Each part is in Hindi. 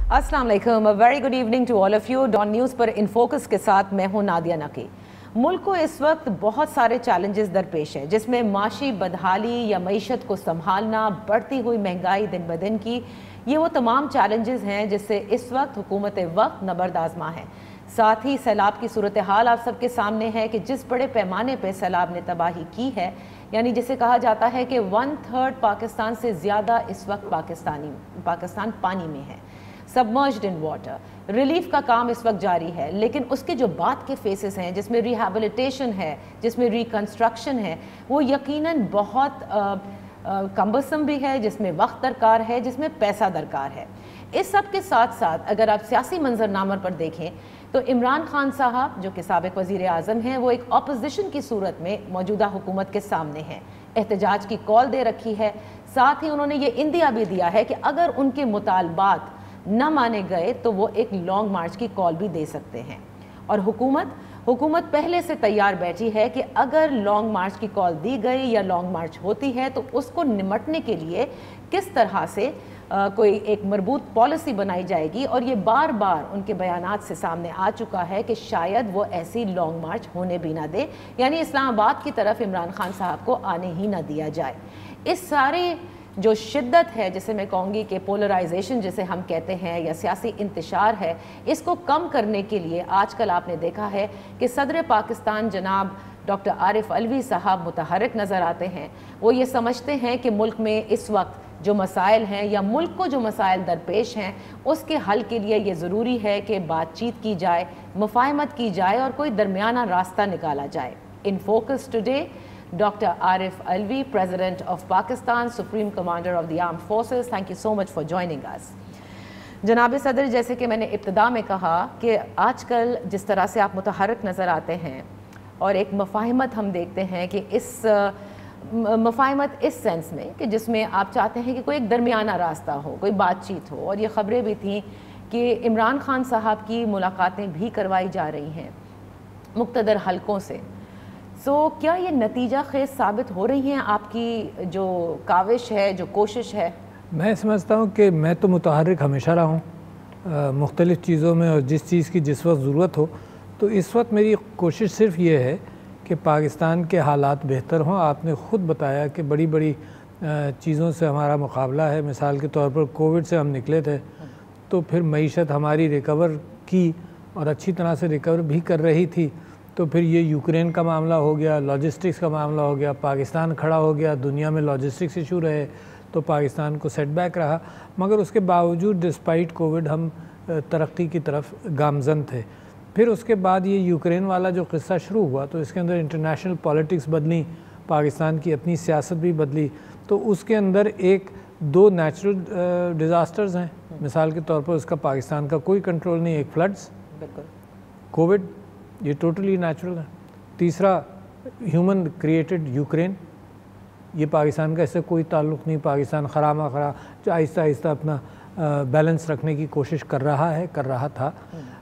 अस्सलाम वालेकुम, very good evening to all of you. Dawn news पर इन फोकस के साथ मैं हूं नादिया नकी। मुल्क को इस वक्त बहुत सारे चैलेंजेस दरपेश हैं, जिसमें माशी बदहाली या मईशत को संभालना, बढ़ती हुई महंगाई दिन ब दिन की, ये वो तमाम चैलेंजेस हैं जिससे इस वक्त हुकूमत वक्त नबर्द आजमा है। साथ ही सैलाब की सूरत हाल आप सबके सामने है कि जिस बड़े पैमाने पर सैलाब ने तबाही की है, यानी जिसे कहा जाता है कि 1/3 पाकिस्तान से ज़्यादा इस वक्त पाकिस्तान पानी में है, सबमर्ज्ड इन वाटर। रिलीफ का काम इस वक्त जारी है, लेकिन उसके जो बाद के फेसेस हैं, जिसमें रिहैबिलिटेशन है, जिसमें रिकन्स्ट्रक्शन है, वो यकीनन बहुत कम्बरसम भी है, जिसमें वक्त दरकार है, जिसमें पैसा दरकार है। इस सब के साथ साथ अगर आप सियासी मंजरनामा पर देखें तो इमरान खान साहब जो कि साबिक वज़ीर आज़म हैं, वो एक अपोजिशन की सूरत में मौजूदा हुकूमत के सामने हैं, एहतजाज की कॉल दे रखी है। साथ ही उन्होंने ये इंदिया भी दिया है कि अगर उनके मुतालबात न माने गए तो वो एक लॉन्ग मार्च की कॉल भी दे सकते हैं। और हुकूमत पहले से तैयार बैठी है कि अगर लॉन्ग मार्च की कॉल दी गई या लॉन्ग मार्च होती है तो उसको निमटने के लिए किस तरह से कोई एक मरबूत पॉलिसी बनाई जाएगी। और ये बार बार उनके बयानात से सामने आ चुका है कि शायद वो ऐसी लॉन्ग मार्च होने भी ना दे, यानी इस्लामाबाद की तरफ इमरान खान साहब को आने ही ना दिया जाए। इस सारे जो शिद्दत है, जिसे मैं कहूँगी कि पोलराइजेशन जिसे हम कहते हैं या सियासी इंतशार है, इसको कम करने के लिए आजकल आपने देखा है कि सदर पाकिस्तान जनाब डॉक्टर आरिफ अलवी साहब मुतहरक नज़र आते हैं। वो ये समझते हैं कि मुल्क में इस वक्त जो मसाइल हैं या मुल्क को जो मसाइल दरपेश हैं, उसके हल के लिए ये ज़रूरी है कि बातचीत की जाए, मुफाहमत की जाए और कोई दरमियाना रास्ता निकाला जाए। In focus today Dr. Arif Alvi, President of Pakistan, Supreme Commander of the Armed Forces. Thank you so much for joining us. जनाब सदर, जैसे कि मैंने इब्तिदा में कहा कि आजकल जिस तरह से आप मुतहरक नज़र आते हैं और एक मुफाहमत हम देखते हैं कि इस मुफाहमत इस सेंस में कि जिसमें आप चाहते हैं कि कोई एक दरमियाना रास्ता हो, कोई बातचीत हो। और ये ख़बरें भी थीं कि इमरान खान साहब की मुलाकातें भी करवाई जा रही हैं मुक़्तदर हलकों से। क्या ये नतीजा खेज़ साबित हो रही हैं आपकी जो काविश है, जो कोशिश है? मैं समझता हूँ कि मैं तो मुतहर्रिक हमेशा रहा हूँ मुख्तलिफ़ चीज़ों में, और जिस चीज़ की जिस वक्त ज़रूरत हो। तो इस वक्त मेरी कोशिश सिर्फ ये है कि पाकिस्तान के हालात बेहतर हों। आपने ख़ुद बताया कि बड़ी बड़ी चीज़ों से हमारा मुकाबला है। मिसाल के तौर पर कोविड से हम निकले थे, तो फिर मईशत हमारी रिकवर की और अच्छी तरह से रिकवर भी कर रही थी। तो फिर ये यूक्रेन का मामला हो गया, लॉजिस्टिक्स का मामला हो गया, पाकिस्तान खड़ा हो गया, दुनिया में लॉजिस्टिक्स इशू रहे तो पाकिस्तान को सेटबैक रहा। मगर उसके बावजूद डिस्पाइट कोविड हम तरक्की की तरफ गामजन थे। फिर उसके बाद ये यूक्रेन वाला जो क़िस्सा शुरू हुआ तो इसके अंदर इंटरनेशनल पॉलिटिक्स बदली, पाकिस्तान की अपनी सियासत भी बदली। तो उसके अंदर एक दो नेचुरल डिज़ास्टर्स हैं, मिसाल के तौर पर उसका पाकिस्तान का कोई कंट्रोल नहीं। एक फ्लड्स, कोविड, ये टोटली नेचुरल है। तीसरा ह्यूमन क्रिएटेड यूक्रेन, ये पाकिस्तान का इससे कोई ताल्लुक़ नहीं। पाकिस्तान खरामा खरा जो आहिस्ता आहिस्ता अपना बैलेंस रखने की कोशिश कर रहा था।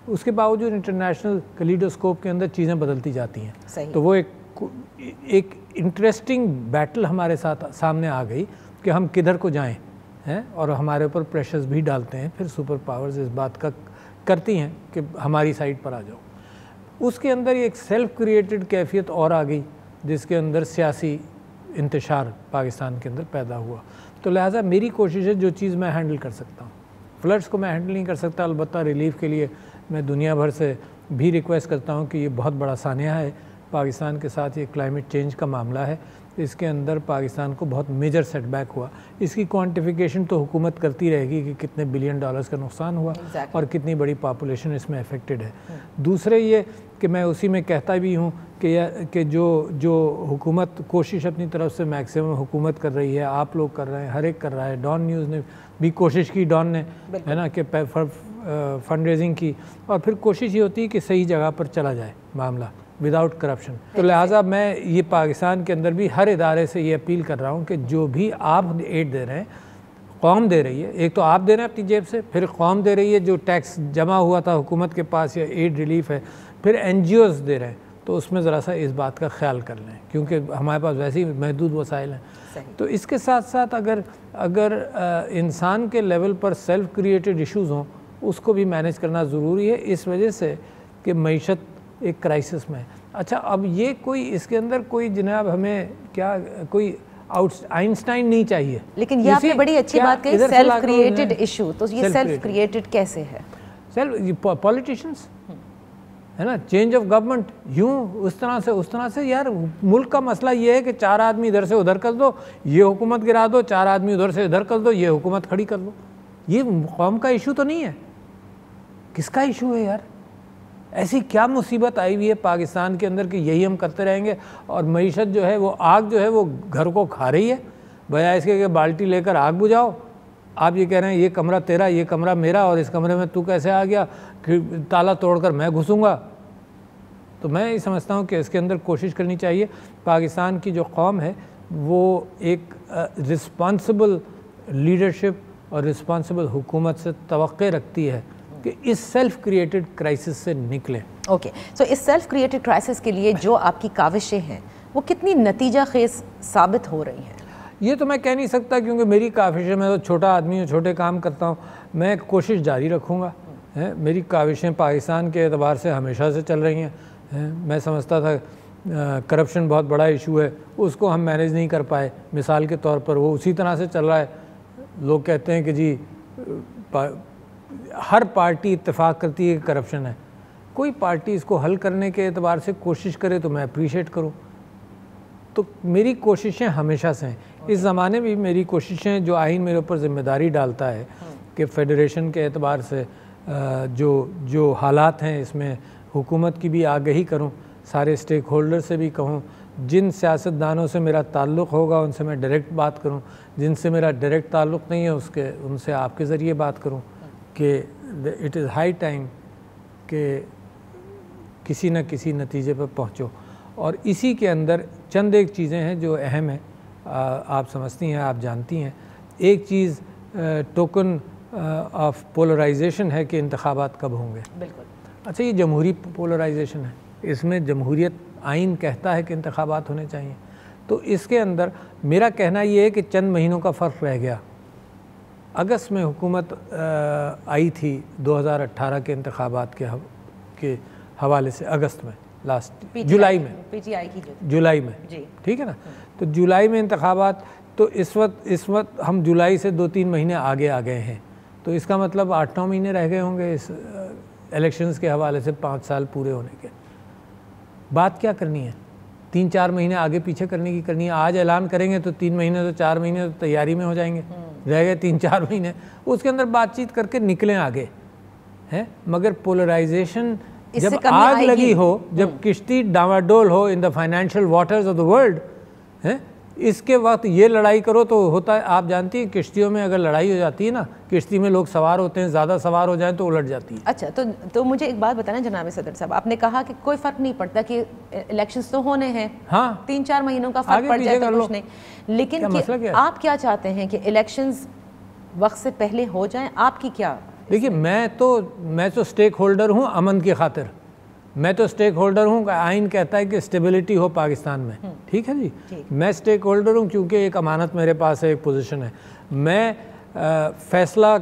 उसके बावजूद इंटरनेशनल कैलिडोस्कोप के अंदर चीज़ें बदलती जाती हैं। तो वो एक इंटरेस्टिंग बैटल हमारे साथ सामने आ गई कि हम किधर को जाएं हैं, और हमारे ऊपर प्रेशर्स भी डालते हैं। फिर सुपर पावर्स इस बात का करती हैं कि हमारी साइड पर आ जाओ। उसके अंदर एक सेल्फ क्रिएटेड कैफियत और आ गई, जिसके अंदर सियासी इंतशार पाकिस्तान के अंदर पैदा हुआ। तो लिहाजा मेरी कोशिश है जो चीज़ मैं हैंडल कर सकता हूँ। फ्लड्स को मैं हैंडल नहीं कर सकता, अलबत्ता रिलीफ़ के लिए मैं दुनिया भर से भी रिक्वेस्ट करता हूँ कि ये बहुत बड़ा सानिया है पाकिस्तान के साथ। ये क्लाइमेट चेंज का मामला है, इसके अंदर पाकिस्तान को बहुत मेजर सेटबैक हुआ। इसकी क्वांटिफिकेशन तो हुकूमत करती रहेगी कि कितने बिलियन डॉलर्स का नुकसान हुआ और कितनी बड़ी पॉपुलेशन इसमें अफेक्टेड है। दूसरे ये कि मैं उसी में कहता भी हूँ कि जो हुकूमत कोशिश अपनी तरफ से मैक्सिमम हुकूमत कर रही है, आप लोग कर रहे हैं, हर एक कर रहा है। डॉन न्यूज़ ने भी कोशिश की, डॉन ने, है ना, कि फंड रेजिंग की, और फिर कोशिश ये होती है कि सही जगह पर चला जाए मामला विदाउट करप्शन। तो लिहाजा मैं ये पाकिस्तान के अंदर भी हर इदारे से ये अपील कर रहा हूँ कि जो भी आप एड दे रहे हैं, कौम दे रही है, एक तो आप दे रहे हैं अपनी जेब से, फिर कौम दे रही है जो टैक्स जमा हुआ था हुकूमत के पास या एड रिलीफ है, फिर NGOs दे रहे हैं। तो उसमें ज़रा सा इस बात का ख्याल कर लें, क्योंकि हमारे पास वैसे ही महदूद वसाइल हैं। तो इसके साथ साथ अगर इंसान के लेवल पर सेल्फ क्रिएटेड इश्यूज़ हों उसको भी मैनेज करना ज़रूरी है, इस वजह से कि मईशत एक क्राइसिस में है। अच्छा, अब ये कोई इसके अंदर कोई जनाब हमें क्या कोई आइंस्टाइन नहीं चाहिए। लेकिन ये आपने बड़ी अच्छी बात कही, सेल्फ क्रिएटेड इशू। तो ये सेल्फ क्रिएटेड कैसे है? सेल्फ पॉलिटिशियंस है ना, चेंज ऑफ गवर्नमेंट, यूं उस तरह से यार मुल्क का मसला ये है कि 4 आदमी इधर से उधर कर दो, ये हुकूमत गिरा दो, 4 आदमी उधर से इधर कर दो, ये हुकूमत खड़ी कर लो। ये कौम का इशू तो नहीं है, किसका इशू है यार? ऐसी क्या मुसीबत आई हुई है पाकिस्तान के अंदर कि यही हम करते रहेंगे? और मईशत जो है वो आग जो है वो घर को खा रही है, बजाय इसके कि बाल्टी लेकर आग बुझाओ। आप ये कह रहे हैं ये कमरा तेरा, ये कमरा मेरा, और इस कमरे में तू कैसे आ गया, ताला तोड़कर मैं घुसूंगा। तो मैं ये समझता हूँ कि इसके अंदर कोशिश करनी चाहिए। पाकिस्तान की जो कौम है वो एक रिस्पॉन्सिबल लीडरशिप और रिस्पॉन्सिबल हुकूमत से तवक्के रखती है कि इस सेल्फ क्रिएटेड क्राइसिस से निकलें। ओके, सो इस सेल्फ क्रिएटेड क्राइसिस के लिए जो आपकी काविशें हैं वो कितनी नतीजा खेज साबित हो रही हैं? ये तो मैं कह नहीं सकता, क्योंकि मेरी काविशें, मैं तो छोटा आदमी हूँ, छोटे काम करता हूँ, मैं कोशिश जारी रखूँगा। मेरी काविशें पाकिस्तान के एतबार से हमेशा से चल रही हैं। मैं समझता था करप्शन बहुत बड़ा इशू है, उसको हम मैनेज नहीं कर पाए, मिसाल के तौर पर वो उसी तरह से चल रहा है। लोग कहते हैं कि जी हर पार्टी इत्तेफाक करती है कि करप्शन है। कोई पार्टी इसको हल करने के एतबार से कोशिश करे तो मैं अप्रीशिएट करूँ। तो मेरी कोशिशें हमेशा से हैं, इस ज़माने में भी मेरी कोशिशें, जो आइन मेरे ऊपर ज़िम्मेदारी डालता है कि फ़ेडरेशन के एतबार से जो हालात हैं इसमें हुकूमत की भी आगही करूं, सारे स्टेक होल्डर से भी कहूं, जिन सियासतदानों से मेरा ताल्लुक़ होगा उनसे मैं डायरेक्ट बात करूं, जिनसे मेरा डायरेक्ट ताल्लुक़ नहीं है उनसे आपके ज़रिए बात करूं कि इट इज़ हाई टाइम कि किसी न किसी नतीजे पर पहुँचो। और इसी के अंदर चंद एक चीज़ें हैं जो अहम हैं, आप समझती हैं, आप जानती हैं। एक चीज़ टोकन ऑफ पोलराइजेशन है कि इंतखाबात कब होंगे। बिल्कुल। अच्छा, ये जमहूरी पोलराइजेशन है, इसमें जमहूरियत आइन कहता है कि इंतखाबात होने चाहिए। तो इसके अंदर मेरा कहना ये है कि चंद महीनों का फ़र्क रह गया। अगस्त में हुकूमत आई थी 2018 के इंतखाबात के हवाले से, अगस्त में, लास्ट जुलाई में, PTI की जुलाई में, ठीक है ना। तो जुलाई में इंतखाबात, तो इस वक्त हम जुलाई से 2-3 महीने आगे आ गए हैं। तो इसका मतलब 8-9 महीने रह गए होंगे इस इलेक्शंस के हवाले से 5 साल पूरे होने के। बात क्या करनी है? 3-4 महीने आगे पीछे करने की है। आज ऐलान करेंगे तो 3 महीने तो 4 महीने तो तैयारी में हो जाएंगे, रह गए 3-4 महीने, उसके अंदर बातचीत करके निकलें आगे, हैं। मगर पोलराइजेशन जब आग लगी हो, जब किश्ती डावाडोल हो in the financial waters of the world, हैं, इसके वक्त ये लड़ाई करो तो होता है, आप जानती हैं किश्तियों में अगर लड़ाई हो जाती है ना, किश्ती में लोग सवार होते हैं, ज़्यादा सवार हो जाएं तो उलट जाती है। अच्छा, तो मुझे एक बात बताना जनाब सदर साहब, आपने कहा कि कोई फ़र्क नहीं पड़ता कि इलेक्शंस तो होने हैं, हाँ, 3-4 महीनों का फ़र्क पड़ जाए तो कुछ नहीं, लेकिन आप क्या चाहते हैं कि इलेक्शंस वक्त से पहले हो जाएं? आपकी क्या? देखिए, मैं तो स्टेक होल्डर हूँ अमन की खातिर, मैं तो स्टेक होल्डर हूँ। आइन कहता है कि स्टेबिलिटी हो पाकिस्तान में, ठीक है जी, मैं स्टेक होल्डर हूँ क्योंकि एक अमानत मेरे पास है, एक पोजीशन है। मैं फ़ैसला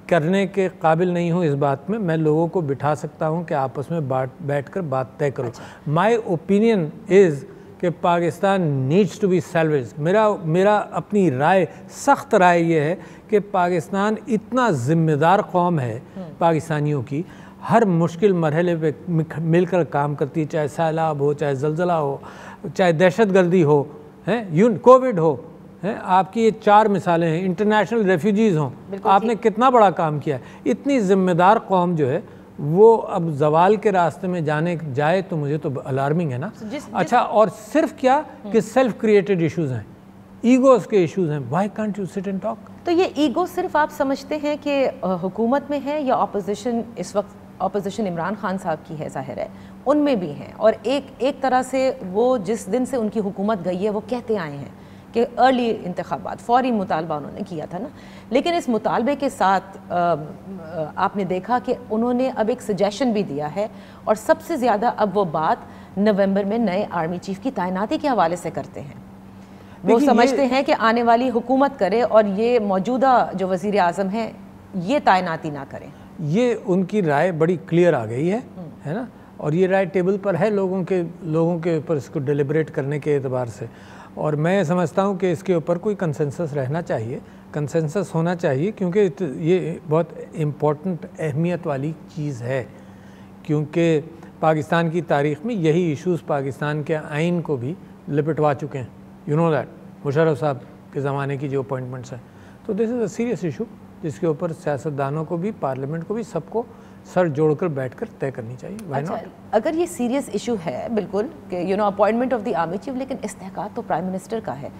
करने के काबिल नहीं हूँ इस बात में, मैं लोगों को बिठा सकता हूँ कि आपस में बैठकर बात तय करो। माय ओपिनियन इज़ कि Pakistan needs to be salvage. मेरा अपनी राय, सख्त राय ये है कि पाकिस्तान इतना ज़िम्मेदार कौम है पाकिस्तानियों की, हर मुश्किल मरहले पे मिलकर काम करती है, चाहे सैलाब हो, चाहे ज़लज़ला हो, चाहे दहशतगर्दी हो, हैं, कोविड हो, हैं। आपकी ये 4 मिसालें हैं, इंटरनेशनल रेफ्यूजीज़ हों, आपने कितना बड़ा काम किया है। इतनी ज़िम्मेदार कौम जो है वो अब जवाल के रास्ते में जाए तो मुझे तो अलार्मिंग है ना। अच्छा, और सिर्फ क्या कि सेल्फ क्रिएटेड इश्यूज़ हैं, ईगोज़ के इश्यूज़ हैं। Why can't you sit and talk? तो ये ईगो सिर्फ आप समझते हैं कि हुकूमत में है या ऑपोजिशन? इस वक्त ऑपोजिशन इमरान खान साहब की है, ज़ाहिर है उनमें भी हैं, और एक तरह से वो जिस दिन से उनकी हुकूमत गई है वो कहते आए हैं कि अर्ली इंतखाबात, फौरी मुतालबा उन्होंने किया था ना। लेकिन इस मुतालबे के साथ आपने देखा कि उन्होंने अब एक सजेशन भी दिया है, और सबसे ज़्यादा अब वो बात नवंबर में नए आर्मी चीफ की तैनाती के हवाले से करते हैं। वो समझते हैं कि आने वाली हुकूमत करे और ये मौजूदा जो वज़ीर आज़म हैं ये तैनाती ना करें। ये उनकी राय बड़ी क्लियर आ गई है ना, और ये राय टेबल पर है लोगों के ऊपर इसको डिलिब्रेट करने के एतबार से। और मैं समझता हूँ कि इसके ऊपर कोई कंसेंसस रहना चाहिए, कंसेंसस होना चाहिए, क्योंकि ये बहुत इम्पोर्टेंट अहमियत वाली चीज़ है, क्योंकि पाकिस्तान की तारीख़ में यही इश्यूज़ पाकिस्तान के आइन को भी लिपटवा चुके हैं। यू नो दैट, मुशर्रफ साहब के ज़माने की जो अपॉइंटमेंट्स हैं। तो this is a serious issue जिसके ऊपर सियासतदानों को भी, पार्लियामेंट को भी, सबको सर जोड़कर बैठकर तय करनी चाहिए। Why not? अगर ये सीरियस इशू है बिल्कुल कि you know appointment of the army chief, लेकिन इस्तेहकाक तो प्राइम मिनिस्टर का है।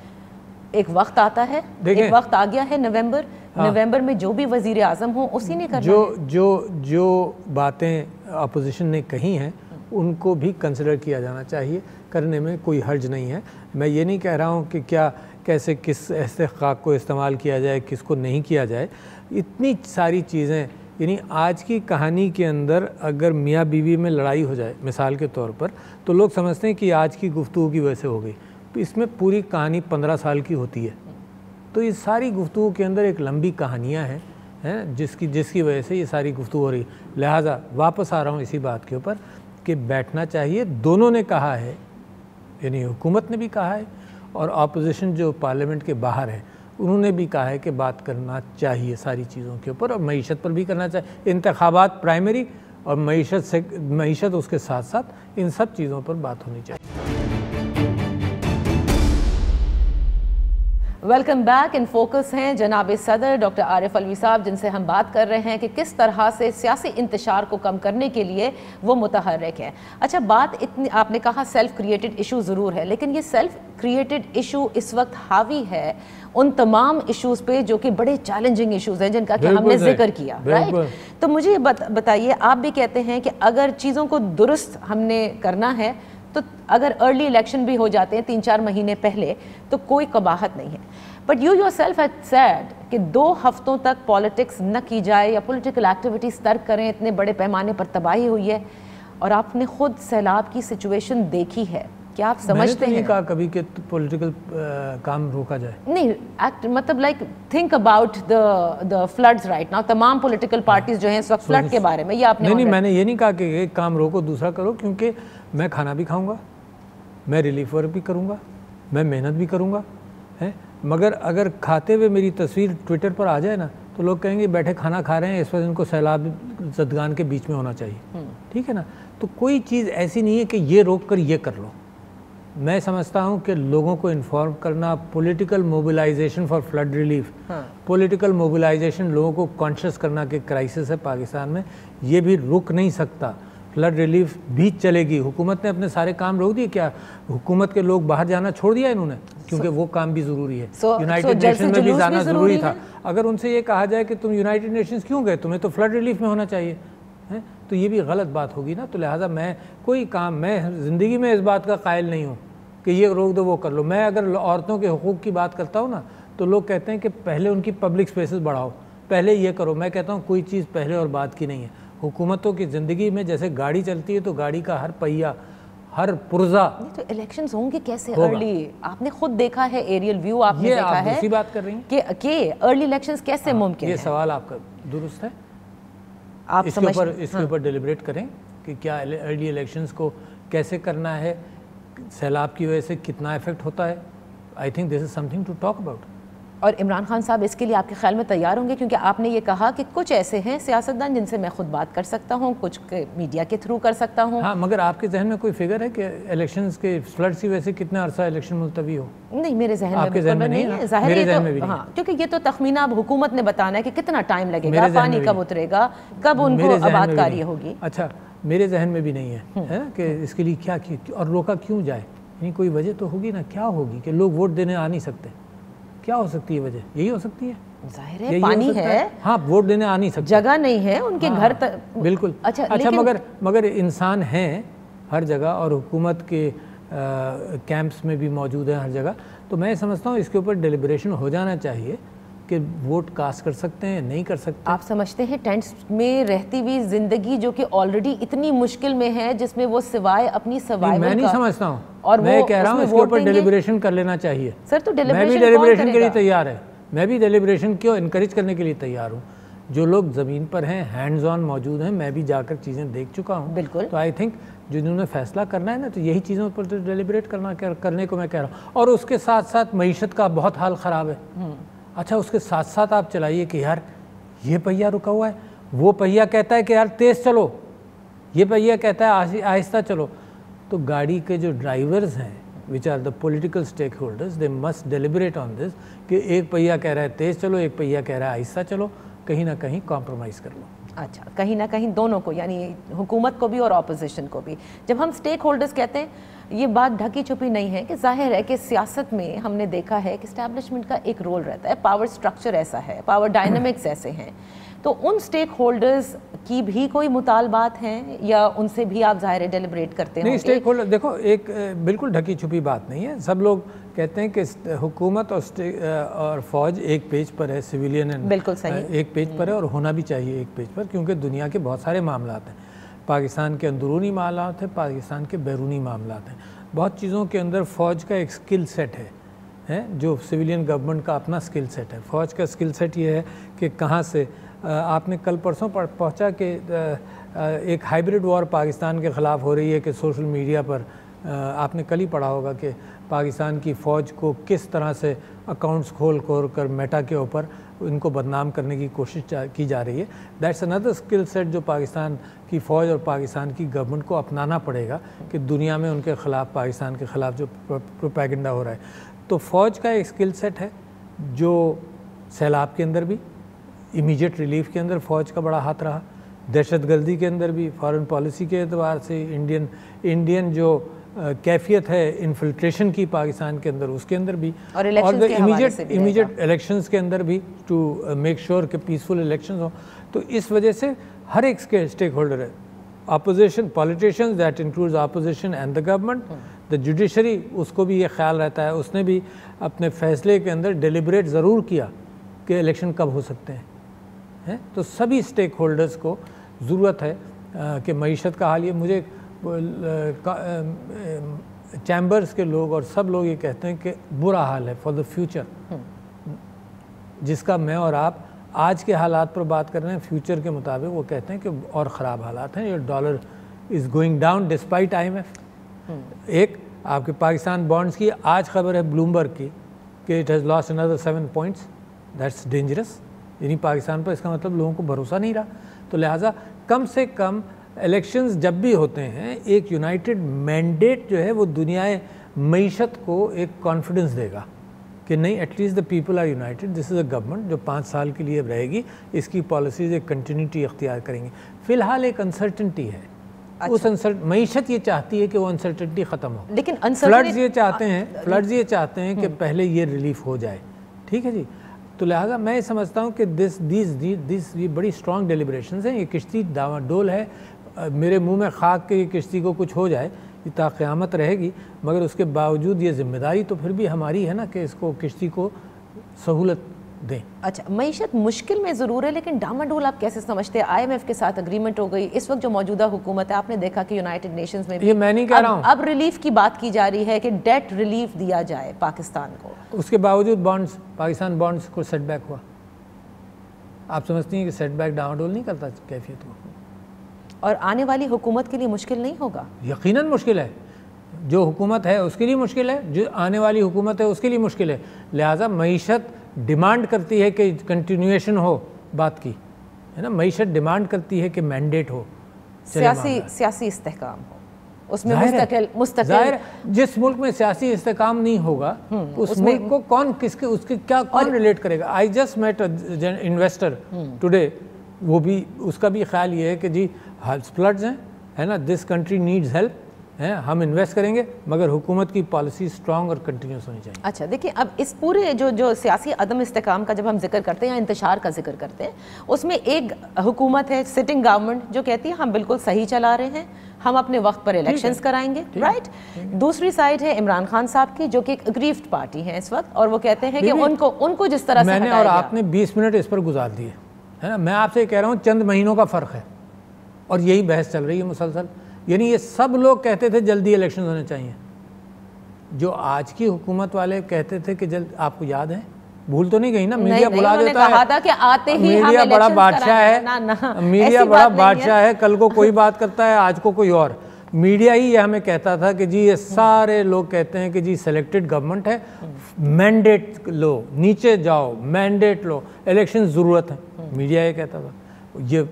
एक वक्त आता है, एक वक्त आ गया है नवंबर में जो भी वजीर आजम हो उसी ने करना है। जो बातें अपोजिशन ने कही हैं उनको भी कंसिडर किया जाना चाहिए, करने में कोई हर्ज नहीं है। मैं ये नहीं कह रहा हूँ कि कैसे किस इस्तेहकाक को इस्तेमाल किया जाए, किसको नहीं किया जाए। इतनी सारी चीज़ें, यानी आज की कहानी के अंदर अगर मियाँ बीवी में लड़ाई हो जाए मिसाल के तौर पर, तो लोग समझते हैं कि आज की गुफ्तगू की वजह से हो गई। इसमें पूरी कहानी 15 साल की होती है। तो इस सारी गुफ्तगू के अंदर एक लंबी कहानियाँ हैं जिसकी वजह से ये सारी गुफ्तगू हो रही। लिहाजा वापस आ रहा हूँ इसी बात के ऊपर कि बैठना चाहिए। दोनों ने कहा है, यानी हुकूमत ने भी कहा है और अपोजिशन जो पार्लियामेंट के बाहर है उन्होंने भी कहा है कि बात करना चाहिए सारी चीज़ों के ऊपर, और मईशत पर भी करना चाहिए। इंतखाबात प्राइमरी और मईशत उसके साथ साथ इन सब चीज़ों पर बात होनी चाहिए। Welcome back. इन फोकस हैं जनाब सदर डॉक्टर आरिफ अलवी साहब, जिनसे हम बात कर रहे हैं कि किस तरह से सियासी इंतशार को कम करने के लिए वो मुतहर्रिक हैं। अच्छा, बात इतनी आपने कहा सेल्फ क्रिएटेड इशू ज़रूर है, लेकिन ये सेल्फ क्रिएटेड इशू इस वक्त हावी है उन तमाम इश्यूज पे जो कि बड़े चैलेंजिंग इश्यूज हैं जिनका कि हमने जिक्र किया, राइट? तो मुझे बताइए, आप भी कहते हैं कि अगर चीज़ों को दुरुस्त हमने करना है तो अगर अर्ली इलेक्शन भी हो जाते हैं 3-4 महीने पहले तो कोई कबाहत नहीं है। But you yourself had said कि 2 हफ्तों तक पॉलिटिक्स न की जाए या पॉलिटिकल एक्टिविटीज तर्क करें, इतने बड़े पैमाने पर तबाही हुई है और आपने खुद सैलाब की सिचुएशन देखी है। क्या आप समझते हैं? कहा कभी कि पॉलिटिकल काम रोका जाए? नहीं, मतलब like think about the floods right now. तमाम पॉलिटिकल पार्टीज जो हैं इस वक्त फ्लड के बारे में, ये आपने नहीं, मैंने ये नहीं कहा कि एक काम रोको दूसरा करो, क्योंकि मैं खाना भी खाऊंगा, मैं रिलीफ वर्क भी करूंगा, मैं मेहनत भी करूंगा, है। मगर अगर खाते हुए मेरी तस्वीर ट्विटर पर आ जाए ना तो लोग कहेंगे बैठे खाना खा रहे हैं, इस वक्त इनको सैलाब जदगान के बीच में होना चाहिए, ठीक है ना। तो कोई चीज़ ऐसी नहीं है कि ये रोक कर ये कर लो। मैं समझता हूँ कि लोगों को इन्फॉर्म करना, political mobilization for flood relief, political mobilization, लोगों को कॉन्शियस करना कि क्राइसिस है पाकिस्तान में, ये भी रुक नहीं सकता। फ्लड रिलीफ भी चलेगी। हुकूमत ने अपने सारे काम रोक दिए क्या? हुकूमत के लोग बाहर जाना छोड़ दिया इन्होंने, क्योंकि वो काम भी ज़रूरी है। यूनाइटेड नेशन में भी जाना ज़रूरी था। अगर उनसे ये कहा जाए कि तुम यूनाइटेड नेशंस क्यों गए, तुम्हें तो फ्लड रिलीफ में होना चाहिए, है, तो ये भी गलत बात होगी ना। तो लिहाजा मैं कोई काम, मैं ज़िंदगी में इस बात का कायल नहीं हूँ कि ये रोक दो वो कर लो। मैं अगर औरतों के हुकूक की बात करता हूँ ना तो लोग कहते हैं कि पहले उनकी पब्लिक स्पेसेस बढ़ाओ, पहले ये करो। मैं कहता हूँ कोई चीज़ पहले और बाद की नहीं है। हुकूमतों की ज़िंदगी में जैसे गाड़ी चलती है तो गाड़ी का हर पहिया, हर पुर्जा। तो इलेक्शंस होंगे कैसे अर्ली? आपने खुद देखा है, एरियल व्यू आपने देखा है। दूसरी बात कर रही हैं कि अर्ली इलेक्शंस कैसे मुमकिन है? ये सवाल आपका दुरुस्त है। आप इसके ऊपर डिलिब्रेट करें कि क्या अर्ली इलेक्शंस को कैसे करना है, सैलाब की वजह से कितना इफेक्ट होता है। I think this is something to talk about. और इमरान खान साहब इसके लिए आपके ख्याल में तैयार होंगे? क्योंकि आपने ये कहा कि कुछ ऐसे हैं सियासतदान जिनसे मैं खुद बात कर सकता हूँ, कुछ मीडिया के थ्रू कर सकता हूँ। हाँ, मगर आपके जहन में कोई फिगर है कि इलेक्शंस के फ्लड्स की वजह से कितना अरसा इलेक्शन मुलतवी हो? नहीं, मेरे जहन में नहीं है। जाहिर है तो हाँ, क्योंकि ये तो तखमीना अब हुकूमत ने बताना है कि कितना टाइम लगेगा, पानी कब उतरेगा, कब उनको आबादकारी होगी। अच्छा, मेरे जहन में भी नहीं है कि इसके लिए क्या और रोका क्यों जाए। नहीं, कोई वजह तो होगी ना। क्या होगी कि लोग वोट देने आ नहीं सकते? क्या हो सकती है वजह? यही हो सकती है, जाहिर है पानी है। हाँ, वोट देने आ नहीं सकते, जगह नहीं है उनके घर तक। बिल्कुल। अच्छा, मगर इंसान हैं हर जगह और हुकूमत के कैंप्स में भी मौजूद है हर जगह। तो मैं समझता हूँ इसके ऊपर डिलिब्रेशन हो जाना चाहिए कि वोट कास्ट कर सकते हैं, नहीं कर सकते। आप समझते हैं टेंट्स में रहती हुई जिंदगी जो कि ऑलरेडी इतनी मुश्किल में है, जिसमें वो सिवाय अपनी सर्वाइवल मैं नहीं समझता हूँ, और मैं कह रहा हूँ इसके ऊपर डिलिब्रेशन कर लेना चाहिए। सर, तो मैं भी डिलिब्रेशन के लिए तैयार है। मैं भी डिलिब्रेशन क्यों इनकरेज करने के लिए तैयार हूँ। जो लोग ज़मीन पर हैं, हैंड्स ऑन मौजूद हैं, मैं भी जाकर चीज़ें देख चुका हूँ। बिल्कुल। तो आई थिंक जिन्होंने फैसला करना है ना, तो यही चीज़ों पर तो डेलिब्रेट करने को मैं कह रहा हूँ। और उसके साथ साथ मईशत का बहुत हाल ख़राब है। अच्छा, उसके साथ साथ आप चलाइए कि यार ये पहिया रुका हुआ है, वो पहिया कहता है कि यार तेज़ चलो, ये पहिया कहता है आहिस्ता चलो। तो गाड़ी के जो ड्राइवर्स हैं, which are the political stakeholders, they must deliberate on this कि एक पहिया कह रहा है तेज़ चलो, एक पहिया कह रहा है आहिस्ता चलो, कहीं ना कहीं कॉम्प्रोमाइज़ कर लो। अच्छा, कहीं ना कहीं दोनों को, यानी हुकूमत को भी और ऑपोजिशन को भी। जब हम स्टेक होल्डर्स कहते हैं, ये बात ढकी छुपी नहीं है कि जाहिर है कि सियासत में हमने देखा है कि एस्टैब्लिशमेंट का एक रोल रहता है, पावर स्ट्रक्चर ऐसा है, पावर डायनामिक्स ऐसे हैं। तो उन स्टेक होल्डर्स की भी कोई मुतालबात हैं या उनसे भी आप ज़ाहिर डेलिब्रेट करते हैं? नहीं, स्टेक होल्डर देखो, एक बिल्कुल ढकी छुपी बात नहीं है। सब लोग कहते हैं कि हुकूमत और फ़ौज एक पेज पर है, सिविलियन एंड बिल्कुल सही एक पेज पर है, और होना भी चाहिए एक पेज पर, क्योंकि दुनिया के बहुत सारे मामलात हैं। पाकिस्तान के अंदरूनी मामलात हैं, पाकिस्तान के बैरूनी मामलात हैं। बहुत चीज़ों के अंदर फ़ौज का एक स्किल सेट है जो सिविलियन गवर्नमेंट का अपना स्किल सेट है। फ़ौज का स्किल सेट ये है कि कहाँ से आपने कल परसों पहुँचा कि एक हाइब्रिड वॉर पाकिस्तान के ख़िलाफ़ हो रही है कि सोशल मीडिया पर आपने कल ही पढ़ा होगा कि पाकिस्तान की फ़ौज को किस तरह से अकाउंट्स खोल कर मेटा के ऊपर इनको बदनाम करने की कोशिश की जा रही है। दैट्स अनदर स्किल सेट जो पाकिस्तान की फ़ौज और पाकिस्तान की गवर्नमेंट को अपनाना पड़ेगा कि दुनिया में उनके ख़िलाफ़, पाकिस्तान के ख़िलाफ़ जो प्रोपेगेंडा हो रहा है। तो फ़ौज का एक स्किल सेट है जो सैलाब के अंदर भी, इमीडिएट रिलीफ के अंदर फ़ौज का बड़ा हाथ रहा, दहशतगर्दी के अंदर भी, फॉरेन पॉलिसी के एतबार से इंडियन जो कैफियत है इन्फिल्ट्रेशन की पाकिस्तान के अंदर, उसके अंदर भी, और इमीडिएट इलेक्शंस के अंदर भी, टू मेक श्योर कि पीसफुल इलेक्शंस हो। तो इस वजह से हर एक स्टेक होल्डर है, opposition, politicians, that includes opposition and the government, the judiciary, उसको भी ये ख्याल रहता है, उसने भी अपने फैसले के अंदर डेलिब्रेट ज़रूर किया कि इलेक्शन कब हो सकते हैं। तो सभी स्टेक होल्डर्स को ज़रूरत है कि मईशत का हाल, ये मुझे चैम्बर्स के लोग और सब लोग ये कहते हैं कि बुरा हाल है फॉर द फ्यूचर, जिसका मैं और आप आज के हालात पर बात कर रहे हैं। फ्यूचर के मुताबिक वो कहते हैं कि और ख़राब हालात हैं। ये dollar is going down despite IMF। एक आपके पाकिस्तान बॉन्ड्स की आज खबर है ब्लूमबर्ग की कि it has lost another 7 points, that's dangerous. यानी पाकिस्तान पर इसका मतलब लोगों को भरोसा नहीं रहा। तो लिहाजा कम से कम इलेक्शंस जब भी होते हैं, एक यूनाइटेड मैंडेट जो है वो दुनिया मईशत को एक कॉन्फिडेंस देगा कि नहीं, at least the people are united, this is a government जो 5 साल के लिए रहेगी, इसकी पॉलिसीज़ एक कंटिन्यूटी अख्तियार करेंगी। फ़िलहाल एक अनसर्टनिटी है। अच्छा। उस मईशत ये चाहती है कि वो अनसर्टनिटी ख़त्म हो, लेकिन फ्लड्स ये चाहते हैं कि पहले ये रिलीफ हो जाए। ठीक है जी। तो लिहाजा मैं समझता हूँ कि दिस ये बड़ी स्ट्रॉन्ग डेलिब्रेशंस हैं। ये किश्ती डावाडोल है, मेरे मुंह में खाक के किश्ती को कुछ हो जाए, ये ता क़यामत रहेगी, मगर उसके बावजूद ये जिम्मेदारी तो फिर भी हमारी है ना कि इसको किश्ती को सहूलत दें। अच्छा, मईशत मुश्किल में ज़रूर है, लेकिन डामाडोल आप कैसे समझते हैं? IMF के साथ एग्रीमेंट हो गई, इस वक्त जो मौजूदा हुकूमत है, आपने देखा कि यूनाइटेड नेशंस में भी, ये मैं नहीं कह रहा हूँ, अब रिलीफ की बात की जा रही है कि डेट रिलीफ दिया जाए पाकिस्तान को। उसके बावजूद पाकिस्तान बॉन्ड्स को सेटबैक हुआ। आप समझती हैं कि सेटबैक डामाडोल नहीं करता कैफियत को? और आने वाली हुकूमत के लिए मुश्किल नहीं होगा? यकीनन मुश्किल है। जो हुकूमत है उसके लिए मुश्किल है, जो आने वाली हुकूमत है उसके लिए मुश्किल है। लिहाजा मईशत डिमांड करती है कि कंटिन्यूएशन हो बात की, है ना। मईशत डिमांड करती है कि मैंडेट हो, सियासी इस्तेहकाम हो, उसमें मुस्तकिल। जिस मुल्क में सियासी इस्तेहकाम नहीं होगा उस मुल्क को कौन रिलेट करेगा। I just met investor today, वो भी उसका भी ख्याल ये है कि जी फ्लड्स हैं, है ना, दिस कंट्री नीड्स हेल्प, हैं, हम इन्वेस्ट करेंगे, मगर हुकूमत की पॉलिसी स्ट्रॉन्ग और कंटिन्यूस होनी चाहिए। अच्छा, देखिए, अब इस पूरे जो सियासी अदम इस्तेकाम का जब हम जिक्र करते हैं या इंतशार का जिक्र करते हैं, उसमें एक हुकूमत है, सिटिंग गवर्नमेंट, जो कहती है हम बिल्कुल सही चला रहे हैं, हम अपने वक्त पर इलेक्शंस कराएंगे, राइट। दूसरी साइड है इमरान खान साहब की, जो कि एक अग्रीव्ड पार्टी है इस वक्त, और वो कहते हैं कि उनको जिस तरह से मैंने और आपने 20 मिनट इस पर गुजार दिए, है ना। मैं आपसे कह रहा हूँ चंद महीनों का फ़र्क है और यही बहस चल रही है मुसलसल। यानी ये सब लोग कहते थे जल्दी इलेक्शन होने चाहिए, जो आज की हुकूमत वाले कहते थे कि जल्द, आपको याद है भूल तो नहीं गई ना? मीडिया बुला देता कहा था कि आते ही मीडिया बड़ा बादशाह है, मीडिया बड़ा बादशाह है, कल को कोई बात करता है, आज को कोई और। मीडिया ही ये हमें कहता था कि जी ये सारे लोग कहते हैं कि जी सिलेक्टेड गवर्नमेंट है, मैंडेट लो, नीचे जाओ, मैंडेट लो, इलेक्शन ज़रूरत है, मीडिया ये कहता था। ये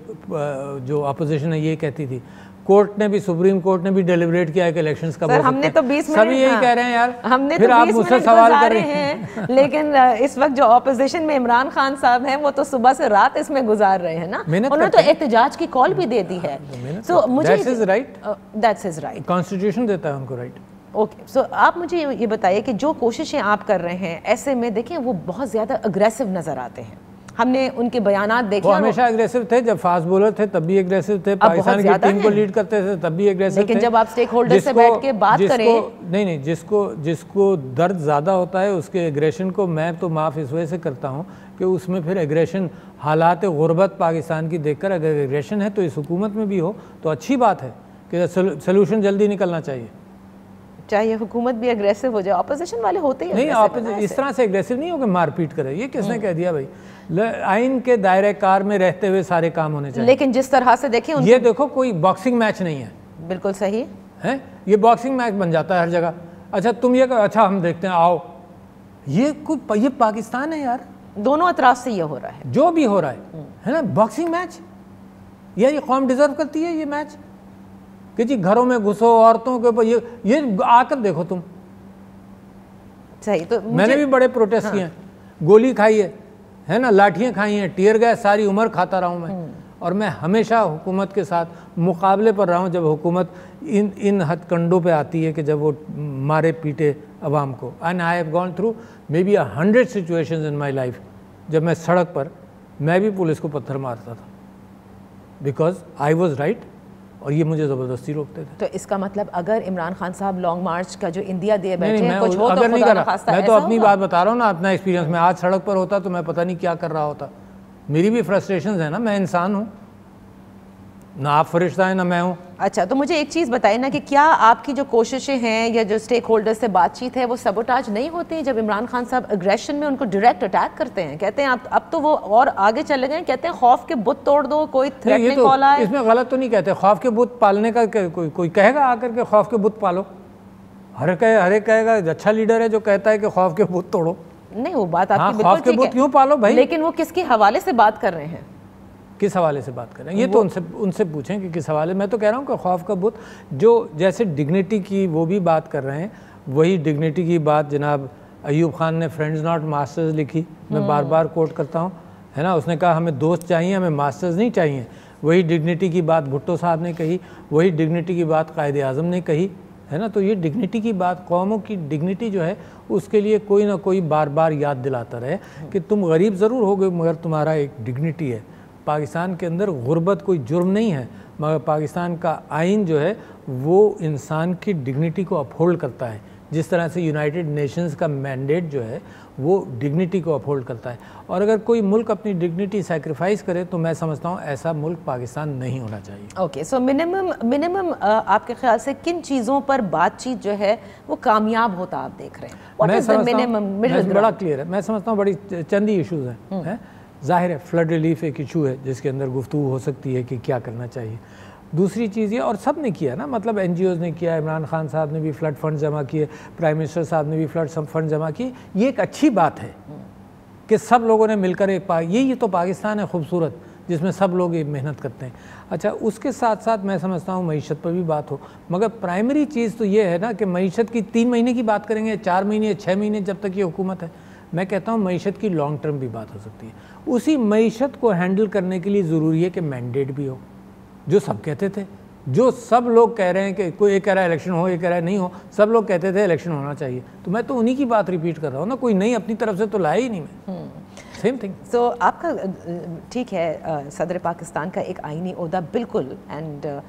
जो अपोजिशन है ये कहती थी। कोर्ट ने भी, सुप्रीम कोर्ट ने भी डेलिब्रेट किया है कि इलेक्शंस कब हो सकते हैं। हमने तो 20 मिनट, सभी यही कह रहे हैं यार, हमने फिर तो आप 20 मुझसे मिनट सवाल कर रहे हैं लेकिन इस वक्त जो ऑपोजिशन में इमरान खान साहब हैं वो तो सुबह से रात इसमें गुजार रहे हैं ना, उन्होंने तो एहतजाज की कॉल भी दे दी है। सो मुझे that's his right, that's his right, constitution देता है उनको राइट। ओके, सो आप मुझे ये बताइए कि जो कोशिशें आप कर रहे हैं ऐसे में देखें वो बहुत ज़्यादा अग्रेसिव नज़र आते हैं। हमने उनके बयानात देखे, वो हमेशा एग्रेसिव थे, जब फास्ट बॉलर थे तब भी एग्रेसिव थे, पाकिस्तान की टीम को लीड करते थे तब भी एग्रेसिव थे। लेकिन जब आप स्टेक होल्डर से बैठ के बात करें, नहीं, जिसको दर्द ज़्यादा होता है उसके एग्रेशन को मैं तो माफ़ इस वजह से करता हूँ कि उसमें फिर एग्रेशन, हालात गुर्बत पाकिस्तान की देखकर अगर एग्रेशन है तो इस हुकूमत में भी हो तो अच्छी बात है कि सोल्यूशन जल्दी निकलना चाहिए। चाहिए हुकूमत भी एग्रेसिव हो जाए, ऑपोजिशन वाले होते ही नहीं, इस तरह से एग्रेसिव नहीं हो कि मारपीट करे, ये किसने कह दिया भाई? आइन के दायरे कार में रहते हुए सारे काम होने चाहिए। लेकिन जिस तरह से देखें ये देखो कोई बॉक्सिंग मैच नहीं है। बिल्कुल सही है, ये बॉक्सिंग मैच बन जाता है हर जगह। अच्छा तुम ये अच्छा हम देखते हैं, आओ, ये पाकिस्तान है यार, दोनों अतराफ से ये हो रहा है, जो भी हो रहा है ना, बॉक्सिंग मैच। यार ये कौम डिजर्व करती है ये मैच कि जी घरों में घुसो, औरतों के ऊपर ये आकर देखो तुम। सही, तो मैंने भी बड़े प्रोटेस्ट किए हैं, गोली खाई है ना, लाठियाँ खाई हैं, टीयर गैस सारी उम्र खाता रहा हूँ मैं, और मैं हमेशा हुकूमत के साथ मुकाबले पर रहा हूँ जब हुकूमत इन हथकंडों पे आती है कि जब वो मारे पीटे अवाम को। And I have gone through may be 100 situations in my life जब मैं सड़क पर मैं भी पुलिस को पत्थर मारता था बिकॉज आई वॉज राइट और ये मुझे ज़बरदस्ती रोकते थे। तो इसका मतलब अगर इमरान खान साहब लॉन्ग मार्च का जो इंडिया दे बैठे हैं कुछ हो तो नहीं करा, मैं तो अपनी बात बता रहा हूँ ना, अपना एक्सपीरियंस। मैं आज सड़क पर होता तो मैं पता नहीं क्या कर रहा होता। मेरी भी फ्रस्ट्रेशंस है ना, मैं इंसान हूँ ना, आप फरिश्ता है ना मैं हूँ। अच्छा, तो मुझे एक चीज़ बताइए ना कि क्या आपकी जो कोशिशें हैं या जो स्टेक होल्डर से बातचीत है वो सबोटाज नहीं होती जब इमरान खान साहब एग्रेशन में उनको डायरेक्ट अटैक करते हैं? कहते हैं अब तो वो और आगे चले गए, कहते हैं खौफ के बुत तोड़ दो, कोई थ्रेटनिंग कॉल आए। इसमें गलत तो नहीं कहते, खौफ के बुत पालने का कोई कहेगा आकर के खौफ के बुत पालो? हर एक कहेगा अच्छा लीडर है जो कहता है कि खौफ के बुत तोड़ो। नहीं, वो बात आपकी बिल्कुल खौफ के बुत क्यों पालो भाई? लेकिन वो किसके हवाले से बात कर रहे हैं, किस हवाले से बात करें, ये तो उनसे पूछें कि किस हवाले। मैं तो कह रहा हूँ कि खौफ का बुत, जो जैसे डिग्निटी की वो भी बात कर रहे हैं, वही डिग्निटी की बात जनाब अयूब खान ने फ्रेंड्स नॉट मास्टर्स लिखी, मैं बार बार कोट करता हूँ, है ना। उसने कहा हमें दोस्त चाहिए, हमें मास्टर्स नहीं चाहिए। वही डिग्निटी की बात भुट्टो साहब ने कही, वही डिग्निटी की बात कायदे आज़म ने कही, है ना। तो ये डिग्निटी की बात, कौमों की डिग्निटी जो है उसके लिए कोई ना कोई बार बार याद दिलाता रहे कि तुम गरीब ज़रूर हो गए मगर तुम्हारा एक डिग्निटी है। पाकिस्तान के अंदर गुर्बत कोई जुर्म नहीं है, मगर पाकिस्तान का आइन जो है वो इंसान की डिग्निटी को अपहोल्ड करता है। जिस तरह से यूनाइटेड नेशंस का मैंडेट जो है वो डिग्निटी को अपहोल्ड करता है। और अगर कोई मुल्क अपनी डिग्निटी सैक्रिफाइस करे तो मैं समझता हूँ ऐसा मुल्क पाकिस्तान नहीं होना चाहिए। ओके, सो मिनिमम आपके ख्याल से किन चीज़ों पर बातचीत जो है वो कामयाब होता आप देख रहे हैं? मैं समझता हूँ बड़ा क्लियर है, मैं समझता हूँ बड़ी चंद ही इशूज़ हैं। ज़ाहिर है फ्लड रिलीफ एक इशू है जिसके अंदर गुफ्तगू हो सकती है कि क्या करना चाहिए। दूसरी चीज़ ये, और सब ने किया ना, मतलब NGOs ने किया, इमरान खान साहब ने भी फ्लड फंड जमा किए, प्राइम मिनिस्टर साहब ने भी फ्लड फंड जमा किए। ये एक अच्छी बात है कि सब लोगों ने मिलकर ये तो पाकिस्तान है खूबसूरत जिसमें सब लोग ये मेहनत करते हैं। अच्छा, उसके साथ साथ मैं समझता हूँ मईशत पर भी बात हो, मगर प्राइमरी चीज़ तो ये है ना कि मईशत की 3 महीने की बात करेंगे, 4 महीने, 6 महीने, जब तक ये हुकूमत है। मैं कहता हूँ मईशत की लॉन्ग टर्म भी बात हो सकती है। उसी मईशत को हैंडल करने के लिए ज़रूरी है कि मैंडेट भी हो, जो सब कहते थे, जो सब लोग कह रहे हैं कि कोई एक कह रहा है इलेक्शन हो, एक कह रहा है नहीं हो, सब लोग कहते थे इलेक्शन होना चाहिए। तो मैं तो उन्हीं की बात रिपीट कर रहा हूँ ना, कोई नई अपनी तरफ से तो लाया ही नहीं मैं। Same thing. सो आपका ठीक है, सदर पाकिस्तान का एक आईनी ओहदा बिल्कुल, एंड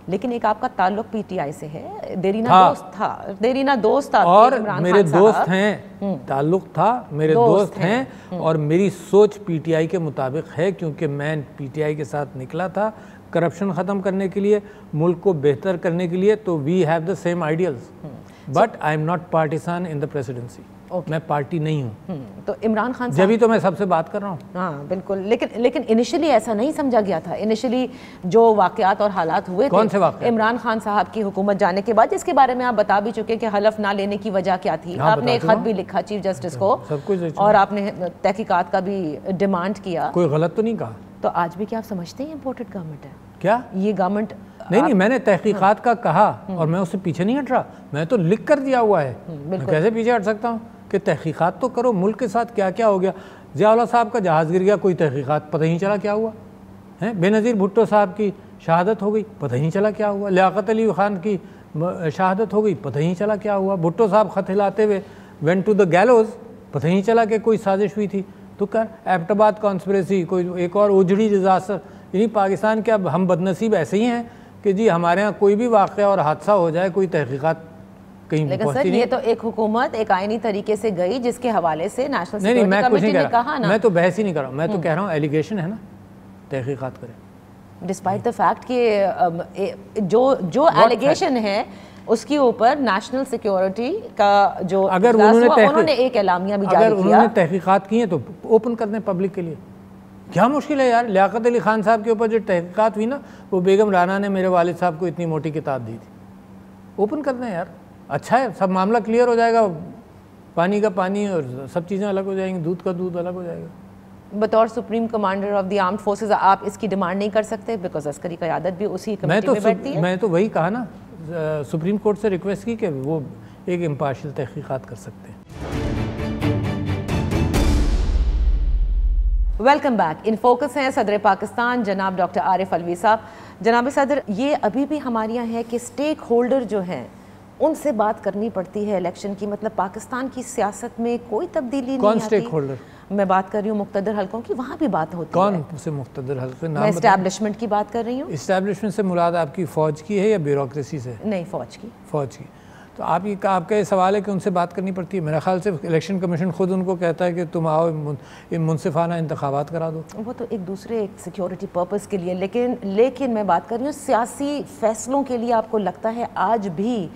लेकिन एक आपका ताल्लुक PTI से है, देरीना दोस्त था और मेरे दोस्त हैं, ताल्लुक था, मेरे दोस्त हैं और मेरी सोच PTI के मुताबिक है, क्योंकि मैं PTI के साथ निकला था करप्शन ख़त्म करने के लिए, मुल्क को बेहतर करने के लिए। तो we have the same ideals, but I am not partisan in the presidency. मैं पार्टी नहीं हूँ। तो इमरान खान जब भी तो मैं सबसे बात कर रहा हूँ। हाँ बिल्कुल, लेकिन इनिशियली ऐसा नहीं समझा गया था। इनिशियली जो वाकयात और हालात हुए कौन थे से वाकयात? इमरान खान साहब की हुकूमत जाने के बाद, जिसके बारे में आप बता भी चुके कि हलफ ना लेने की वजह क्या थी। आपने एक खत भी लिखा चीफ जस्टिस को, सब कुछ, और आपने तहकीकात का भी डिमांड किया। कोई गलत तो नहीं कहा? तो आज भी क्या आप समझते हैं इम्पोर्टेड गवर्नमेंट है क्या ये गवर्नमेंट? नहीं, मैंने तहकीकात का कहा और मैं उससे पीछे नहीं हट रहा। मैं तो लिख कर दिया हुआ है, मैं कैसे पीछे हट सकता हूँ कि तहकीकात तो करो। मुल्क के साथ क्या क्या हो गया, ज़िया साहब का जहाज़ गिर गया, कोई तहकीकात पता ही नहीं चला क्या हुआ है। बेनज़ीर भुट्टो साहब की शहादत हो गई, पता ही नहीं चला क्या हुआ। लियाकत अली खान की शहादत हो गई, पता ही नहीं चला क्या हुआ। भुट्टो साहब खत हिलाते हुए वेंट टू द गैलोज, पता ही नहीं चला कि कोई साजिश हुई थी। तो कर एबटाबाद कॉन्स्पिरेसी, कोई एक और उजड़ी डिज़ास्टर। यानी पाकिस्तान के अब हम बदनसीब ऐसे ही हैं कि जी हमारे यहाँ कोई भी वाक़या और हादसा हो जाए, कोई तहकीकात कहीं लेकिन सर नहीं। ये तो एक हुकूमत एक आईनी तरीके से गई जिसके हवाले से नेशनल नहीं, मैं कुछ नहीं ने कह कहा रहा, ना। मैं तो बहस ही नहीं कर रहा हूँ, मैं तो कह रहा हूँ एलिगेशन है ना, तहकीकात करें। डिस्पाइट द फैक्ट कि जो एलिगेशन है उसके ऊपर नेशनल सिक्योरिटी का जो अगर उन्होंने एक एलामिया भी जारी किया। अगर उन्होंने तहकीकात की है तो ओपन कर दें पब्लिक के लिए। क्या मुश्किल है यार? लियाकत अली खान साहब के ऊपर जो तहकीकात हुई ना, वो बेगम राना ने मेरे वालिद साहब को इतनी मोटी किताब दी थी। ओपन कर दें यार, अच्छा है, सब मामला क्लियर हो जाएगा। पानी का पानी और सब चीज़ें अलग हो जाएंगी, दूध का दूध अलग हो जाएगा। बतौर supreme commander of the armed forces आप इसकी डिमांड नहीं कर सकते? बिकॉज अस्करी क़यादत भी उसी कमेटी में बैठती है। मैं तो वही कहा ना, सुप्रीम कोर्ट से रिक्वेस्ट की कि वो एक इम्पार्शियल तहकीकात कर सकते हैं। Welcome back. इन फोकस हैं सदर पाकिस्तान जनाब डॉक्टर आरिफ अलवी साहब। जनाब सदर, ये अभी भी हमारे यहाँ है कि स्टेक होल्डर जो हैं उनसे बात करनी पड़ती है इलेक्शन की। मतलब पाकिस्तान की सियासत में कोई तब्दीली नहीं आती। कौन स्टेक होल्डर? मैं बात कर रही हूँ मुक्तदर हल्कों की, वहाँ भी बात होती है। कौन से मुक्तदर हल्के? मैं इस्टेब्लिशमेंट की बात कर रही हूँ। इस्टेब्लिशमेंट से मुराद आपकी फ़ौज की है या ब्यूरोक्रेसी से? नहीं, फ़ौज की। फ़ौज की। तो आपका ये सवाल है कि उनसे बात करनी पड़ती है। मेरा ख्याल से इलेक्शन कमीशन खुद उनको कहता है कि तुम आओ मुनसिफाना इंतखाबात करा दो। वो तो एक दूसरे सिक्योरिटी पर्पस के लिए, लेकिन मैं बात कर रही हूँ सियासी फैसलों के लिए। आपको लगता है आज भी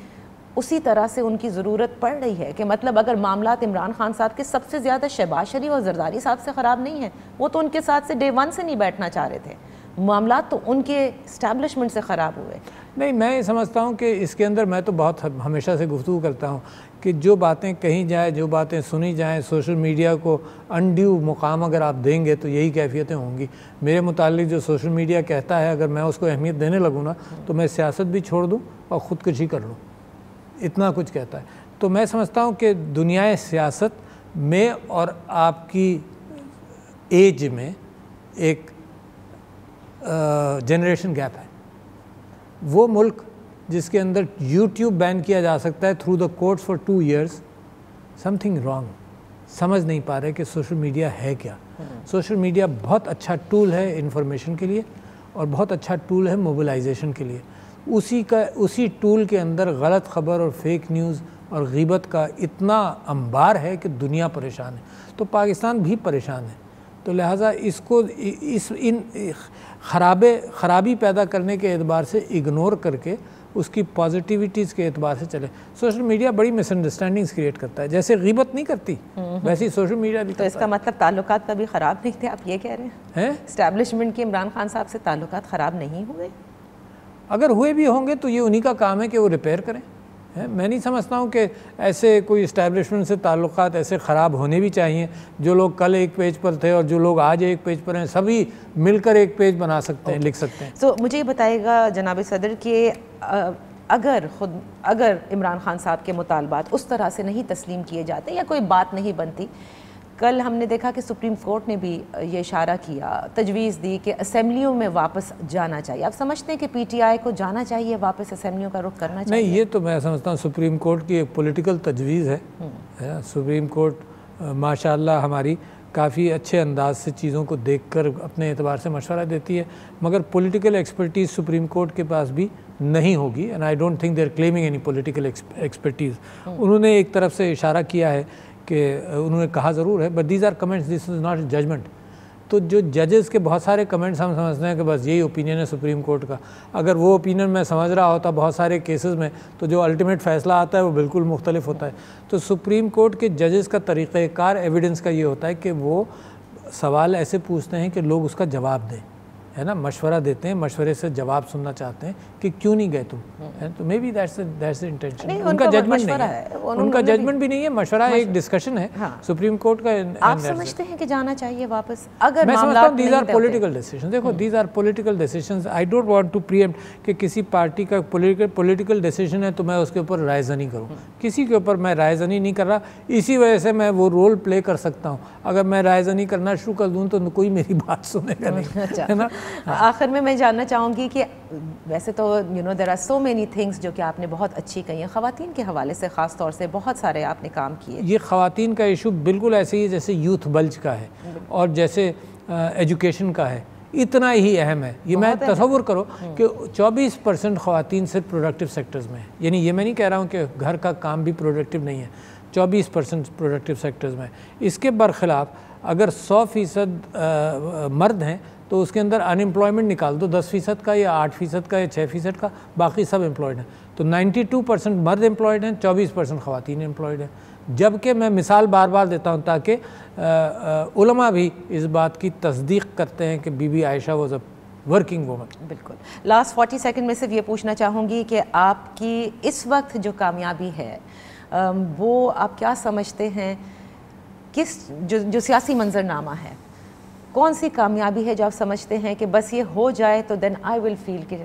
उसी तरह से उनकी ज़रूरत पड़ रही है कि मतलब अगर मामलात इमरान खान साहब के सबसे ज़्यादा शहबाज शरीफ और जरदारी साहब से ख़राब नहीं है, वो तो उनके साथ से डे वन से नहीं बैठना चाह रहे थे, मामलात तो उनके इस्टेब्लिशमेंट से ख़राब हुए। नहीं, मैं ये समझता हूँ कि इसके अंदर मैं तो बहुत हमेशा से गुफ्तगू करता हूँ कि जो बातें कही जाए, जो बातें सुनी जाएँ, सोशल मीडिया को अनड्यू मुकाम अगर आप देंगे तो यही कैफियतें होंगी। मेरे मुतालिक जो सोशल मीडिया कहता है, अगर मैं उसको अहमियत देने लगूँ ना तो मैं सियासत भी छोड़ दूँ और ख़ुदकुशी कर लूँ, इतना कुछ कहता है। तो मैं समझता हूँ कि दुनियाए सियासत में और आपकी एज में एक जनरेशन गैप है। वो मुल्क जिसके अंदर यूट्यूब बैन किया जा सकता है through the courts for 2 years, something wrong. समझ नहीं पा रहे कि सोशल मीडिया है क्या। सोशल मीडिया बहुत अच्छा टूल है इंफॉर्मेशन के लिए और बहुत अच्छा टूल है मोबिलाइजेशन के लिए। उसी टूल के अंदर गलत ख़बर और फेक न्यूज़ और ग़ीबत का इतना अंबार है कि दुनिया परेशान है, तो पाकिस्तान भी परेशान है। तो लिहाजा इसको इन ख़राबी पैदा करने के एतबार से इग्नोर करके उसकी पॉजिटिविटीज़ के एतबार से चले। सोशल मीडिया बड़ी मिसअंडरस्टैंडिंग्स क्रिएट करता है, जैसे ग़ीबत नहीं करती वैसे ही सोशल मीडिया भी। तो इसका मतलब ताल्लुकात कभी ख़राब नहीं थे, आप ये कह रहे हैं? इस्टेब्लिशमेंट के इमरान खान साहब से ताल्लुकात ख़राब नहीं हुए? अगर हुए भी होंगे तो ये उन्हीं का काम है कि वो रिपेयर करें। मैं नहीं समझता हूँ कि ऐसे कोई इस्टेब्लिशमेंट से ताल्लुकात ऐसे ख़राब होने भी चाहिए। जो लोग कल एक पेज पर थे और जो लोग आज एक पेज पर हैं, सभी मिलकर एक पेज बना सकते हैं, लिख सकते हैं। तो मुझे ये बताइएगा जनाब सदर कि अगर इमरान खान साहब के मुतालबात उस तरह से नहीं तस्लीम किए जाते या कोई बात नहीं बनती, कल हमने देखा कि सुप्रीम कोर्ट ने भी ये इशारा किया, तजवीज़ दी कि असेंबलियों में वापस जाना चाहिए। आप समझते हैं कि पीटीआई को जाना चाहिए वापस, असेंबलियों का रुख करना चाहिए? नहीं, ये तो मैं समझता हूँ सुप्रीम कोर्ट की एक पॉलिटिकल तजवीज़ है। सुप्रीम कोर्ट माशाल्लाह हमारी काफ़ी अच्छे अंदाज से चीज़ों को देखकर अपने एतबार से मशवरा देती है, मगर पॉलिटिकल एक्सपर्टीज़ सुप्रीम कोर्ट के पास भी नहीं होगी। And I don't think they are claiming any political expertise. उन्होंने एक तरफ से इशारा किया है कि उन्होंने कहा ज़रूर है, but these are comments, this is not judgment. तो जो जजेस के बहुत सारे कमेंट्स हम समझते हैं कि बस यही ओपिनियन है सुप्रीम कोर्ट का, अगर वो ओपिनियन मैं समझ रहा होता बहुत सारे केसेस में तो जो अल्टीमेट फ़ैसला आता है वो बिल्कुल मुख्तलिफ होता है। तो सुप्रीम कोर्ट के जजेस का तरीक़ाकार एविडेंस का ये होता है कि वो सवाल ऐसे पूछते हैं कि लोग उसका जवाब दें, है ना, मशवरा देते हैं, मशवरे से जवाब सुनना चाहते हैं कि क्यों नहीं गए तुम, है तो मे बी दैट्स इंटेंशन। उनका जजमेंट नहीं है, उनका जजमेंट भी नहीं है, मशवरा एक डिस्कशन है सुप्रीम कोर्ट का। आप समझते हैं कि जाना चाहिए वापस? अगर मैं समझता हूँ दीज आर पॉलिटिकल डिसीजन। देखो these are political decision, I don't want to preempt कि किसी पार्टी का पॉलिटिकल डिसीजन है तो मैं उसके ऊपर रायज़नी करूँ, किसी के ऊपर मैं रायज़नी नहीं कर रहा, इसी वजह से मैं वो रोल प्ले कर सकता हूँ। अगर मैं रायज़नी करना शुरू कर दूँ तो कोई मेरी बात सुनेगा नहीं, है ना। आखिर में मैं जानना चाहूँगी कि वैसे तो there are so many things जो कि आपने बहुत अच्छी कही हैं, ख़वातीन के हवाले से ख़ास तौर से बहुत सारे आपने काम किए। ये ख़वातीन का इशू बिल्कुल ऐसे ही जैसे यूथ बल्ज का है और जैसे एजुकेशन का है, इतना ही अहम है। ये मैं तसव्वुर करो कि 24% ख़वातीन सिर्फ प्रोडक्टिव सेक्टर्स में है, यानी ये मैं नहीं कह रहा हूँ कि घर का काम भी प्रोडक्टिव नहीं है, 24% प्रोडक्टिव सेक्टर्स में। इसके बरखिलाफ़ अगर 100% मर्द हैं तो उसके अंदर अनएम्प्लॉयमेंट निकाल दो 10% का या 8% का या 6% का, बाकी सब एम्प्लॉयड हैं। तो 92% मर्द एम्प्लॉयड हैं, 24% ख़वातीन एम्प्लॉयड हैं। जबकि मैं मिसाल बार बार देता हूँ ताकि उलमा भी इस बात की तस्दीक करते हैं कि Bibi Ayesha was a working woman. बिल्कुल। लास्ट 40 सेकंड में सिर्फ ये पूछना चाहूँगी कि आपकी इस वक्त जो कामयाबी है वो आप क्या समझते हैं, किस जो सियासी मंजरनामा है, कौन सी कामयाबी है जो आप समझते हैं कि बस ये हो जाए तो देन आई विल फील कि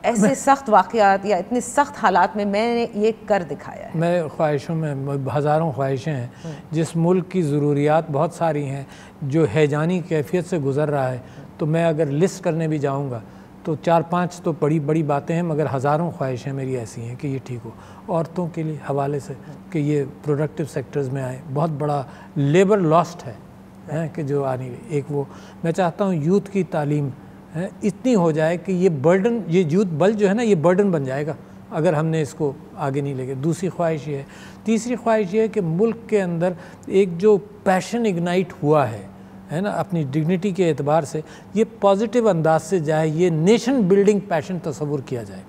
ऐसे सख्त वाक़यात या इतने सख्त हालात में मैंने ये कर दिखाया है? मैं ख्वाहिशों में हज़ारों ख्वाहिशें हैं। जिस मुल्क की ज़रूरियात बहुत सारी हैं, जो हैजानी कैफियत से गुज़र रहा है, तो मैं अगर लिस्ट करने भी जाऊँगा तो 4-5 तो बड़ी बड़ी बातें हैं, मगर हज़ारों ख्वाहिशें मेरी ऐसी हैं कि ये ठीक हो। औरतों के लिए हवाले से कि ये प्रोडक्टिव सेक्टर्स में आए, बहुत बड़ा लेबर लॉस्ट है कि जो आने, एक वो मैं चाहता हूँ यूथ की तालीम है इतनी हो जाए कि ये बर्डन, ये यूथ बल जो है ना, ये बर्डन बन जाएगा अगर हमने इसको आगे नहीं लेके। दूसरी ख्वाहिश ये है। तीसरी ख्वाहिश ये है कि मुल्क के अंदर एक जो पैशन इग्नाइट हुआ है ना, अपनी डिग्निटी के एतबार से, ये पॉजिटिव अंदाज से जाए, ये नेशन बिल्डिंग पैशन तस्वुर किया जाए,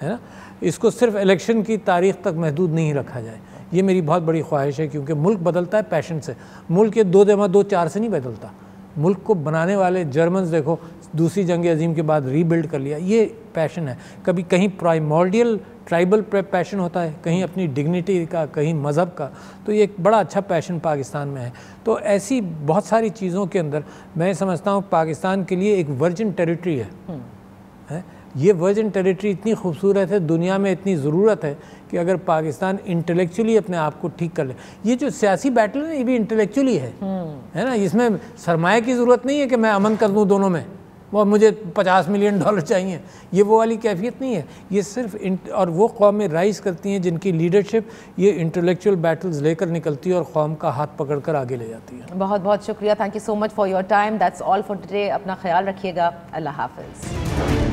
है ना। इसको सिर्फ इलेक्शन की तारीख तक महदूद नहीं रखा जाए, ये मेरी बहुत बड़ी ख्वाहिश है। क्योंकि मुल्क बदलता है पैशन से, मुल्क ये 2-2-4 से नहीं बदलता। मुल्क को बनाने वाले जर्मन्स देखो, दूसरी जंग अजीम के बाद रीबिल्ड कर लिया, ये पैशन है। कभी कहीं प्राइमोर्डियल ट्राइबल पैशन होता है, कहीं अपनी डिग्निटी का, कहीं मज़हब का, तो ये एक बड़ा अच्छा पैशन पाकिस्तान में है। तो ऐसी बहुत सारी चीज़ों के अंदर मैं समझता हूँ पाकिस्तान के लिए एक वर्जिन टेरिटरी है। ये वर्जिन टेरिटरी इतनी खूबसूरत है, दुनिया में इतनी ज़रूरत है कि अगर पाकिस्तान इंटेलेक्चुअली अपने आप को ठीक कर ले। ये जो सियासी बैटल है ये भी इंटेलेक्चुअली है ना, इसमें सरमाए की ज़रूरत नहीं है कि मैं अमन कर दूँ दोनों में, वो मुझे $50 मिलियन चाहिए, ये वो वाली कैफियत नहीं है। ये सिर्फ और वो कौमें राइज़ करती हैं जिनकी लीडरशिप ये इंटेलेक्चुअल बैटल्स लेकर निकलती है और कौम का हाथ पकड़ कर आगे ले जाती है। बहुत बहुत शुक्रिया, thank you so much for your time. That's all for today. अपना ख्याल रखिएगा, अल्लाह हाफ़िज़।